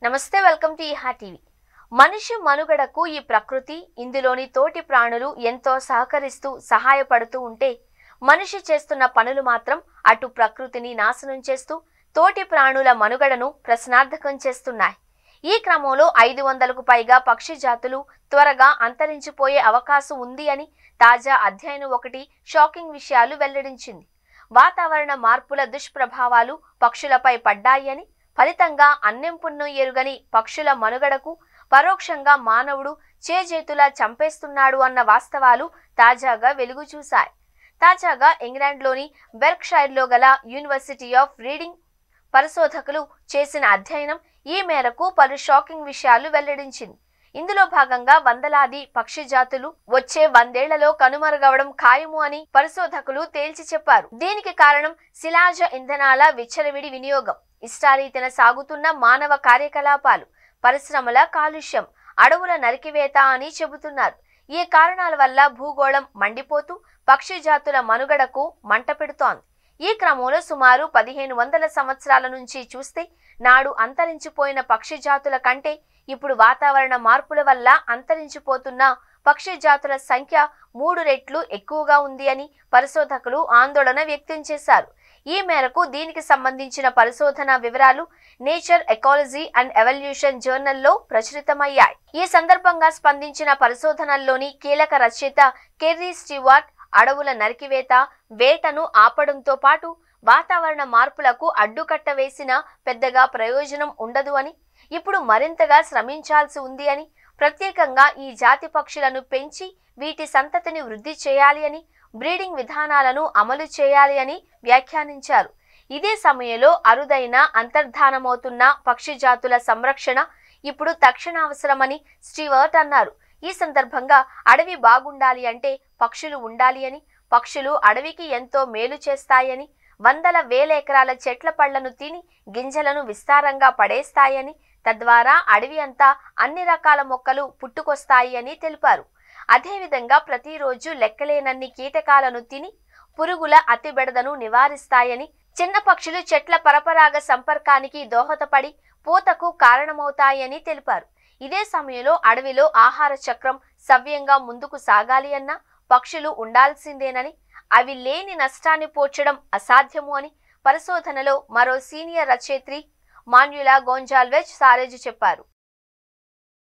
నమస్తే, welcome to ఈహా TV. మనిషి మనుగడకు ఈ ప్రకృతి, ఇందులోని తోటి ప్రాణులు ఎంతో సహకరిస్తూ సహాయపడుతూ ఉంటే, మనిషి చేస్తున్న పనులు మాత్రం అటు ప్రకృతిని నాశనం చేస్తూ తోటి ప్రాణుల మనుగడను ప్రశ్నార్థకం చేస్తున్నాయి. ఈ క్రమంలో 500కు పైగా పక్షి జాతులు త్వరగా అంతరించిపోయే అవకాశం ఉంది అని తాజా అధ్యయనం ఒకటి షాకింగ్ విషయాలు వెల్లడించింది. వాతావరణ మార్పుల దుష్ప్రభావాలు పక్షులపై పడ్డాయి అని, ఫలితంగా అన్నెంపున్నో ఎరుగని పక్షుల మనుగడకు పరోక్షంగా మానవుడు చేజేతులా చంపేస్తున్నాడు అన్న వాస్తవాలు తాజాగా వెలుగు చూశాయి. తాజాగా ఇంగ్లాండ్లోని బెర్క్షైర్లో గల యూనివర్సిటీ ఆఫ్ రీడింగ్ పరిశోధకులు చేసిన అధ్యయనం ఈ మేరకు పలు షాకింగ్ విషయాలు వెల్లడించింది. ఇందులో భాగంగా వందలాది పక్షి జాతులు వచ్చే 100 ఏళ్లలో కనుమరుగవడం ఖాయము అని పరిశోధకులు తేల్చి చెప్పారు. దీనికి కారణం శిలాజ ఇంధనాల విచ్చలవిడి వినియోగం, ఇష్టారీతిన సాగుతున్న మానవ కార్యకలాపాలు, పరిశ్రమల కాలుష్యం, అడవుల నరికివేత అని చెబుతున్నారు. ఈ కారణాల వల్ల భూగోళం మండిపోతూ పక్షి జాతుల మనుగడకు మంట పెడుతోంది. ఈ క్రమంలో సుమారు 1500 సంవత్సరాల నుంచి చూస్తే నాడు అంతరించిపోయిన పక్షి జాతుల కంటే ఇప్పుడు వాతావరణ మార్పుల వల్ల అంతరించిపోతున్న పక్షి జాతుల సంఖ్య 3 రెట్లు ఎక్కువగా ఉంది అని పరిశోధకులు ఆందోళన వ్యక్తం చేశారు. ఈ మేరకు దీనికి సంబంధించిన పరిశోధన వివరాలు నేచర్ ఎకాలజీ అండ్ ఎవల్యూషన్ జర్నల్లో ప్రచురితమయ్యాయి. ఈ సందర్భంగా స్పందించిన పరిశోధనల్లోని కీలక రచయిత కెర్రీ స్టీవార్ట్, అడవుల నరికివేత, వేటను ఆపడంతో పాటు వాతావరణ మార్పులకు అడ్డుకట్ట వేసినా పెద్దగా ప్రయోజనం ఉండదు అని, ఇప్పుడు మరింతగా శ్రమించాల్సి ఉంది అని, ప్రత్యేకంగా ఈ జాతి పక్షులను పెంచి వీటి సంతతిని వృద్ధి చేయాలి అని, బ్రీడింగ్ విధానాలను అమలు చేయాలి అని వ్యాఖ్యానించారు. ఇదే సమయంలో అరుదైన అంతర్ధానమవుతున్న పక్షి జాతుల సంరక్షణ ఇప్పుడు తక్షణ అవసరమని స్టీవర్ట్ అన్నారు. ఈ సందర్భంగా అడవి బాగుండాలి అంటే పక్షులు ఉండాలి అని, పక్షులు అడవికి ఎంతో మేలు చేస్తాయని, వందల వేల ఎకరాల చెట్ల పళ్లను తిని గింజలను విస్తారంగా పడేస్తాయని, తద్వారా అడవి అంతా అన్ని రకాల మొక్కలు పుట్టుకొస్తాయి అని తెలిపారు. అదేవిధంగా ప్రతిరోజు లెక్కలేనన్ని కీటకాలను తిని పురుగుల అతిబెడదను నివారిస్తాయని, చిన్న పక్షులు చెట్ల పరపరాగ సంపర్కానికి దోహదపడి పూతకు కారణమవుతాయని తెలిపారు. ఇదే సమయంలో అడవిలో ఆహార చక్రం సవ్యంగా ముందుకు సాగాలి అన్నా పక్షులు ఉండాల్సిందేనని, అవి లేని నష్టాన్ని పోర్చడం అసాధ్యము అని పరిశోధనలో మరో సీనియర్ రచయిత్రి మాన్యులా గోంజాల్వెజ్ సారేజ్ చెప్పారు.